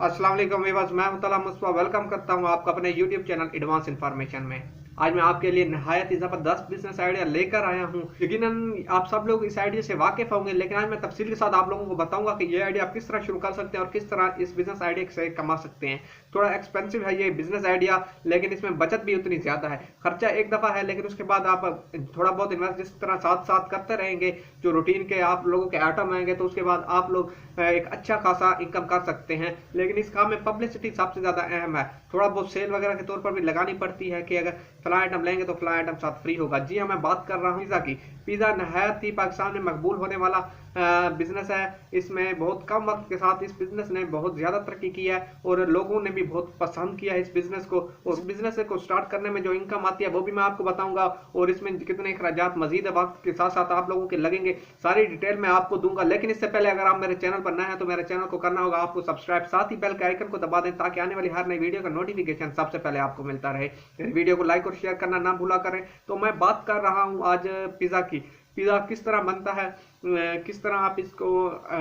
अस्सलाम वालेकुम व्यूअर्स, मैं हूं तला मुस्तफा। वेलकम करता हूं आपका अपने YouTube चैनल एडवांस इन्फॉर्मेशन में। आज मैं आपके लिए नहायत ही जबरदस्त बिजनेस आइडिया लेकर आया हूं। यकीनन आप सब लोग इस आइडिया से वाकिफ होंगे, लेकिन आज मैं तफसील के साथ आप लोगों को बताऊंगा कि ये आइडिया आप किस तरह शुरू कर सकते हैं और किस तरह इस बिजनेस आइडिया से कमा सकते हैं। थोड़ा एक्सपेंसिव है ये बिजनेस आइडिया, लेकिन इसमें बचत भी उतनी ज्यादा है। खर्चा एक दफा है, लेकिन उसके बाद आप थोड़ा बहुत इन्वेस्ट जिस तरह साथ साथ करते रहेंगे, जो रूटीन के आप लोगों के आइटम आएंगे, तो उसके बाद आप लोग एक अच्छा खासा इनकम कर सकते हैं। लेकिन इस काम में पब्लिसिटी सबसे ज्यादा अहम है। थोड़ा बहुत सेल वगैरह के तौर पर भी लगानी पड़ती है कि अगर फला आइटम लेंगे तो फला आइटम साथ फ्री होगा। जी हाँ, मैं बात कर रहा हूँ पिज़्ज़ा की। पिज़्ज़ा नहायत ही पाकिस्तान में मकबूल होने वाला बिजनेस है। इसमें बहुत कम वक्त के साथ इस बिजनेस ने बहुत ज्यादा तरक्की की है और लोगों ने भी बहुत पसंद किया है इस बिजनेस को। और इस बिजनेस को स्टार्ट करने में जो इनकम आती है वो भी मैं आपको बताऊंगा, और इसमें कितने अखराजात मजीद वक्त के साथ साथ आप लोगों के लगेंगे, सारी डिटेल मैं आपको दूंगा। लेकिन इससे पहले अगर आप मेरे चैनल पर नए हैं तो मेरे चैनल को करना होगा आपको सब्सक्राइब, साथ ही बेल के आइकन को दबा दें ताकि आने वाली हर नई वीडियो का नोटिफिकेशन सबसे पहले आपको मिलता रहे। वीडियो को लाइक और शेयर करना ना भूला करें। तो मैं बात कर रहा हूं आज पिज़्ज़ा की। पिज़्ज़ा किस तरह बनता है, किस तरह आप इसको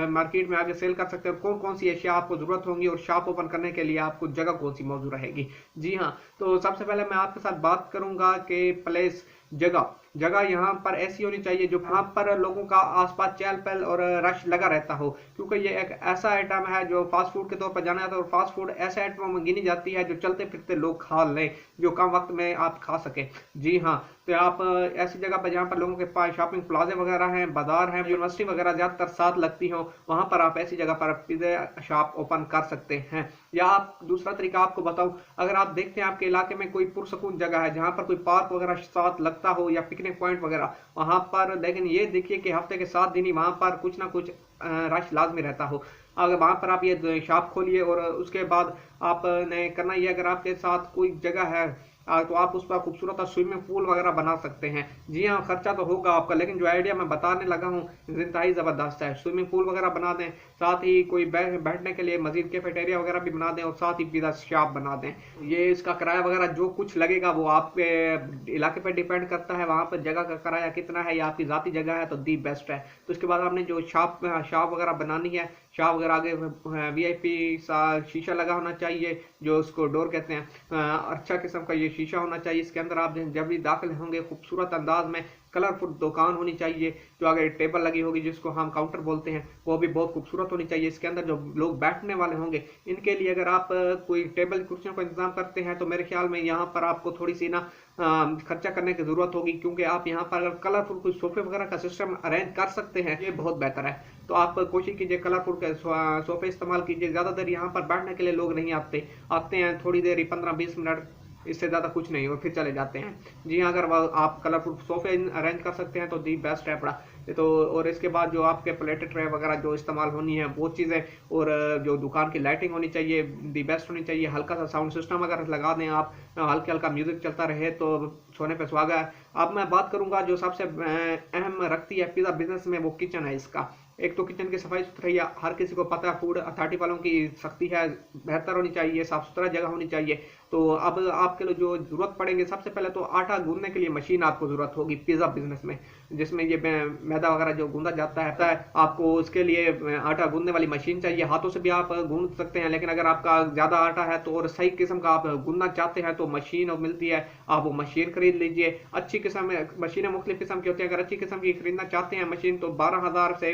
मार्केट में आगे सेल कर सकते हैं, कौन कौन सी अशिया आपको जरूरत होंगी और शॉप ओपन करने के लिए आपको जगह कौन सी मौजूद रहेगी। जी हाँ, तो सबसे पहले मैं आपके साथ बात करूंगा कि प्लेस, जगह जगह यहाँ पर ऐसी होनी चाहिए जो यहाँ पर लोगों का आसपास चहल पहल और रश लगा रहता हो, क्योंकि ये एक ऐसा आइटम है जो फास्ट फूड के तौर पर जाना जाता है। और फास्ट फूड ऐसे आइटमों में गिनी जाती है जो चलते फिरते लोग खा लें, जो कम वक्त में आप खा सके। जी हाँ, तो आप ऐसी जगह पर जहाँ पर लोगों के पास शॉपिंग प्लाजे वगैरह हैं, बाजार हैं, यूनिवर्सिटी वगैरह ज्यादातर साथ लगती हो, वहां पर आप ऐसी जगह पर पिज़्ज़ा शॉप ओपन कर सकते हैं। या आप दूसरा तरीका आपको बताऊं, अगर आप देखते हैं आपके इलाके में कोई पुरसकून जगह है जहां पर कोई पार्क वगैरह साथ लगता हो या पिकनिक पॉइंट वगैरह, वहां पर लेकिन ये देखिए कि हफ्ते के 7 दिन ही वहां पर कुछ ना कुछ रश लाजमी रहता हो। अगर वहां पर आप ये शॉप खोलिए और उसके बाद आपने करना ये, अगर आपके साथ कोई जगह है तो आप उस पर खूबसूरत स्विमिंग पूल वगैरह बना सकते हैं। जी हाँ, खर्चा तो होगा आपका, लेकिन जो आइडिया मैं बताने लगा हूँ इंतहाई जबरदस्त है। स्विमिंग पूल वगैरह बना दें, साथ ही कोई बैठने के लिए मजीद कैफेटेरिया वगैरह भी बना दें, और साथ ही पिज़्ज़ा शॉप बना दें। ये इसका किराया वगैरह जो कुछ लगेगा वो आपके इलाके पर डिपेंड करता है, वहां पर जगह का किराया कितना है, या आपकी जाती जगह है तो दी बेस्ट है। तो उसके बाद आपने जो शॉप वगैरह बनानी है, शॉप वगैरह आगे VIP शीशा लगा होना चाहिए, जो उसको डोर कहते हैं, अच्छा किस्म का ये शीशा होना चाहिए। इसके अंदर आप जब भी दाखिल होंगे खूबसूरत अंदाज में कलरफुल दुकान होनी चाहिए। जो आगे टेबल लगी होगी जिसको हम काउंटर बोलते हैं, वो भी बहुत खूबसूरत होनी चाहिए। इसके अंदर जो लोग बैठने वाले होंगे, इनके लिए अगर आप कोई टेबल कुर्सियों का इंतजाम करते हैं तो मेरे ख्याल में यहाँ पर आपको थोड़ी सी ना खर्चा करने की जरूरत होगी, क्योंकि आप यहाँ पर अगर कलरफुल कोई सोफे वगैरह का सिस्टम अरेंज कर सकते हैं ये बहुत बेहतर है। तो आप कोशिश कीजिए कलरफुल के सोफे इस्तेमाल कीजिए। ज्यादा देर यहाँ पर बैठने के लिए लोग नहीं आते हैं थोड़ी देर ही, 15-20 मिनट, इससे ज्यादा कुछ नहीं, और फिर चले जाते हैं। जी हाँ, अगर आप कलरफुल सोफे अरेंज कर सकते हैं तो दी बेस्ट है बड़ा। तो और इसके बाद जो आपके प्लेट ट्रे वगैरह जो इस्तेमाल होनी है वो चीज़ें, और जो दुकान की लाइटिंग होनी चाहिए दी बेस्ट होनी चाहिए। हल्का सा साउंड सिस्टम अगर लगा दें आप, हल्का हल्का म्यूजिक चलता रहे तो सोने पे सुहागा है। अब मैं बात करूंगा जो सबसे अहम रखती है पिज़्ज़ा बिजनेस में, वो किचन है इसका। एक तो किचन की सफाई सुथराई हर किसी को पता है, फूड अथॉरिटी वालों की सख्ती है, बेहतर होनी चाहिए, साफ सुथरा जगह होनी चाहिए। तो अब आपके लिए जो जरूरत पड़ेंगे, सबसे पहले तो आटा गूंदने के लिए मशीन आपको जरूरत होगी पिज़्ज़ा बिजनेस में, जिसमें ये मैदा वगैरह जो गूंदा जाता है आपको उसके लिए आटा गूंदने वाली मशीन चाहिए। हाथों से भी आप गूंद सकते हैं, लेकिन अगर आपका ज्यादा आटा है तो और सही किस्म का आप गूंदना चाहते हैं तो मशीन मिलती है, आप वो मशीन खरीद लीजिए। अच्छी किस्म मशीनें मुख्तलिफ किस्म की होती है, अगर अच्छी किस्म की खरीदना चाहते हैं मशीन तो 12,000 से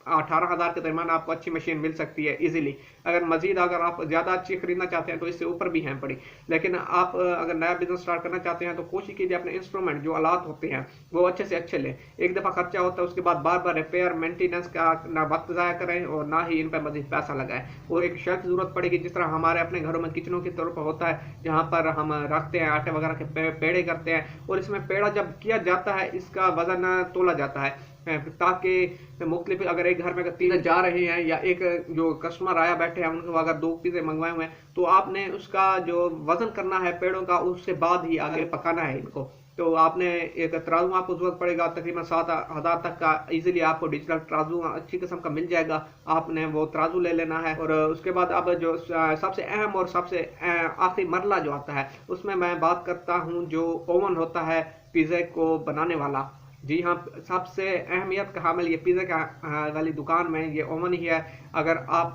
18,000 के दरमियान आपको अच्छी मशीन मिल सकती है इजीली। अगर मजीद अगर आप ज्यादा अच्छी खरीदना चाहते हैं तो इससे ऊपर भी हैं पड़ी। लेकिन आप अगर नया बिजनेस स्टार्ट करना चाहते हैं तो कोशिश कीजिए अपने इंस्ट्रूमेंट जो आलात होते हैं वो अच्छे से अच्छे लें। एक दफा खर्चा होता है, उसके बाद बार बार रिपेयर मेंटेनेंस का ना वक्त जाया करें और ना ही इन पर मजीद पैसा लगाएं। और एक शेल्फ की जरूरत पड़ेगी, जिस तरह हमारे अपने घरों में किचनों की तौर पर होता है, जहाँ पर हम रखते हैं आटे वगैरह के पेड़े करते हैं, और इसमें पेड़ा जब किया जाता है इसका वजन तोला जाता है, ताकि मुख्तलिफ अगर एक घर में अगर 3 जा रहे हैं या एक जो कस्टमर आया बैठे हैं उनको अगर 2 पिज़्ज़े मंगवाए हुए हैं तो आपने उसका जो वजन करना है पेड़ों का, उससे बाद ही आगे पकाना है इनको। तो आपने एक तराजू आपको जरूरत पड़ेगा, तकरीबन 7,000 तक का इजीली आपको डिजिटल तराजू अच्छी किस्म का मिल जाएगा। आपने वो तराजू ले लेना है। और उसके बाद अब जो सबसे अहम और सबसे आखिरी मरला जो आता है उसमें मैं बात करता हूँ जो ओवन होता है पिज़्ज़े को बनाने वाला। जी हाँ, सबसे अहमियत का हामिल ये पिज़्ज़ा का वाली दुकान में ये ओवन ही है। अगर आप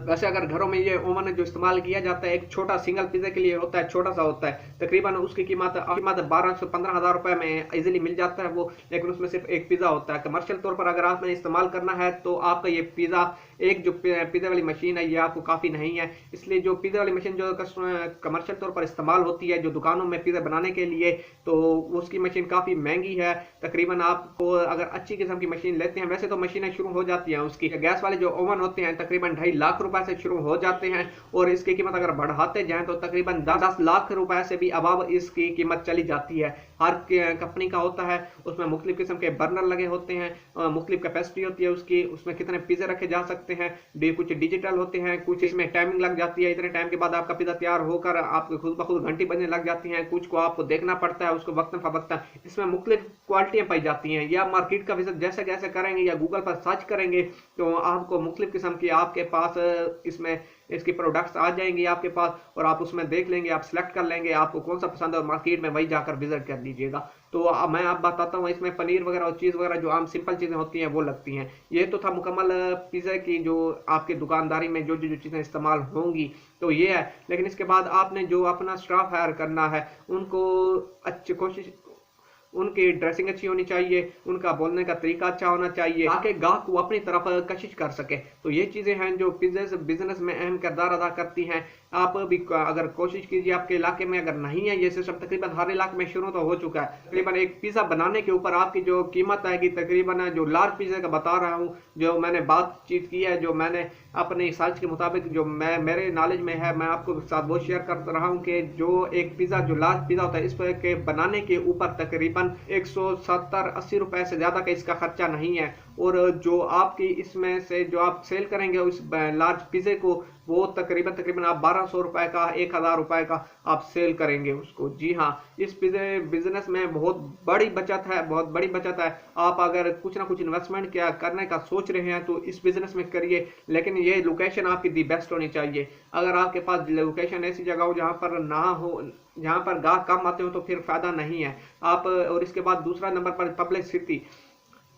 वैसे अगर घरों में ये ओवन जो इस्तेमाल किया जाता है, एक छोटा सिंगल पिज़्ज़ा के लिए होता है, छोटा-सा होता है। तकरीबन उसकी कीमत 12 से 15,000 रुपए में ईज़िली मिल जाता है वो, लेकिन उसमें सिर्फ़ एक पिज़्ज़ा होता है। कमर्शियल तौर पर अगर आपने इस्तेमाल करना है तो आपका ये पिज़्ज़ा एक जो पिज़्ज़ा वाली मशीन है ये आपको काफ़ी नहीं है। इसलिए जो पिज़्ज़ा वाली मशीन जो कमर्शियल तौर पर इस्तेमाल होती है जो दुकानों में पिज़्ज़ा बनाने के लिए, तो उसकी मशीन काफ़ी महंगी है। तकरीबन आपको अगर अच्छी किस्म की मशीन लेते हैं, वैसे तो मशीनें शुरू हो जाती हैं उसकी, गैस वाले जो ओवन होते हैं तकरीबन 2.5 लाख रुपए से शुरू हो जाते हैं, और इसकी कीमत अगर बढ़ाते जाएं तो तकरीबन 10 लाख रुपए से भी अबव इसकी कीमत चली जाती है। हर कंपनी का होता है, उसमें मुख्तलिफ किस्म के बर्नर लगे होते हैं, मुख्तलिफ कैपेसिटी होती है उसकी, उसमें कितने पिज़्ज़ा रखे जा सकते हैं, कुछ डिजिटल होते हैं, कुछ इसमें टाइमिंग लग जाती है, इतने टाइम के बाद आपका पिज़्ज़ा तैयार होकर आपको खुद ब खुद घंटी बजने लग जाती हैं, कुछ को आपको देखना पड़ता है उसको वक्तन फवक्तन। इसमें मुख्तलिफ क्वालिटियाँ पाई जाती हैं। या मार्केट का विजिट जैसे जैसे करेंगे या गूगल पर सर्च करेंगे तो आपको मुख्तलिफ किस्म की आपके पास इसमें इसकी प्रोडक्ट्स आ जाएंगी आपके पास, और आप उसमें देख लेंगे, आप सिलेक्ट कर लेंगे आपको कौन सा पसंद है और मार्केट में वही जाकर विजिट कर लीजिएगा। तो मैं आप बताता हूँ, इसमें पनीर वगैरह और चीज़ वगैरह जो आम सिंपल चीज़ें होती हैं वो लगती हैं। ये तो था मुकम्मल पिज़्ज़ा की जो आपकी दुकानदारी में जो जो चीज़ें इस्तेमाल होंगी तो ये है। लेकिन इसके बाद आपने जो अपना स्टाफ हायर करना है उनको अच्छी कोशिश, उनकी ड्रेसिंग अच्छी होनी चाहिए, उनका बोलने का तरीका अच्छा होना चाहिए ताकि गाहक को अपनी तरफ कशिश कर सके। तो ये चीज़ें हैं जो बिजनेस में अहम किरदार अदा करती हैं। आप भी अगर कोशिश कीजिए, आपके इलाके में अगर नहीं है ये सिस्टम, तकरीबन हर इलाके में शुरू तो हो चुका है। तकरीबन एक पिज़्ज़ा बनाने के ऊपर आपकी जो कीमत आएगी, तकरीबन जो लार्ज पिज़्ज़ा का बता रहा हूँ, जो मैंने बातचीत की है, जो मैंने अपने सर्च के मुताबिक जो मेरे नॉलेज में है, मैं आपको साथ वो शेयर कर रहा हूँ कि जो एक पिज़्ज़ा जो लार्ज पिज़्ज़ा होता है इस पर के बनाने के ऊपर तकरीबन 170-80 रुपए से ज़्यादा का इसका खर्चा नहीं है। और जो आपकी इसमें से जो आप सेल करेंगे उस लार्ज पिज़्ज़े को, वो तकरीबन आप 1200 रुपए का, 1000 रुपए का आप सेल करेंगे उसको। जी हाँ, इस बिजनेस में बहुत बड़ी बचत है, बहुत बड़ी बचत है। आप अगर कुछ ना कुछ इन्वेस्टमेंट क्या करने का सोच रहे हैं तो इस बिजनेस में करिए, लेकिन ये लोकेशन आपकी दी बेस्ट होनी चाहिए। अगर आपके पास लोकेशन ऐसी जगह हो जहाँ पर ना हो, जहाँ पर गाहक कम आते हो, तो फिर फायदा नहीं है आप। और इसके बाद दूसरा नंबर पर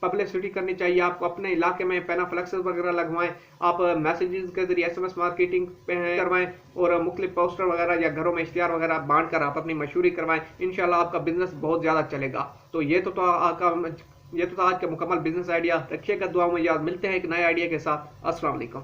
पब्लिसिटी करनी चाहिए आपको। अपने इलाके में पैनाफ्लेक्स वगैरह लगवाएं, आप मैसेजेस के जरिए SMS मार्केटिंग करवाएं, और मुख्तलिफ पोस्टर वगैरह या घरों में इश्तिहार वगैरह बांट कर आप अपनी मशहूरी करवाएं। इंशाल्लाह आपका बिजनेस बहुत ज़्यादा चलेगा। तो ये तो आज का मुकम्मल बिजनेस आइडिया। रखिएगा दुआ में याद। मिलते हैं एक नए आइडिया के साथ। अस्सलाम वालेकुम।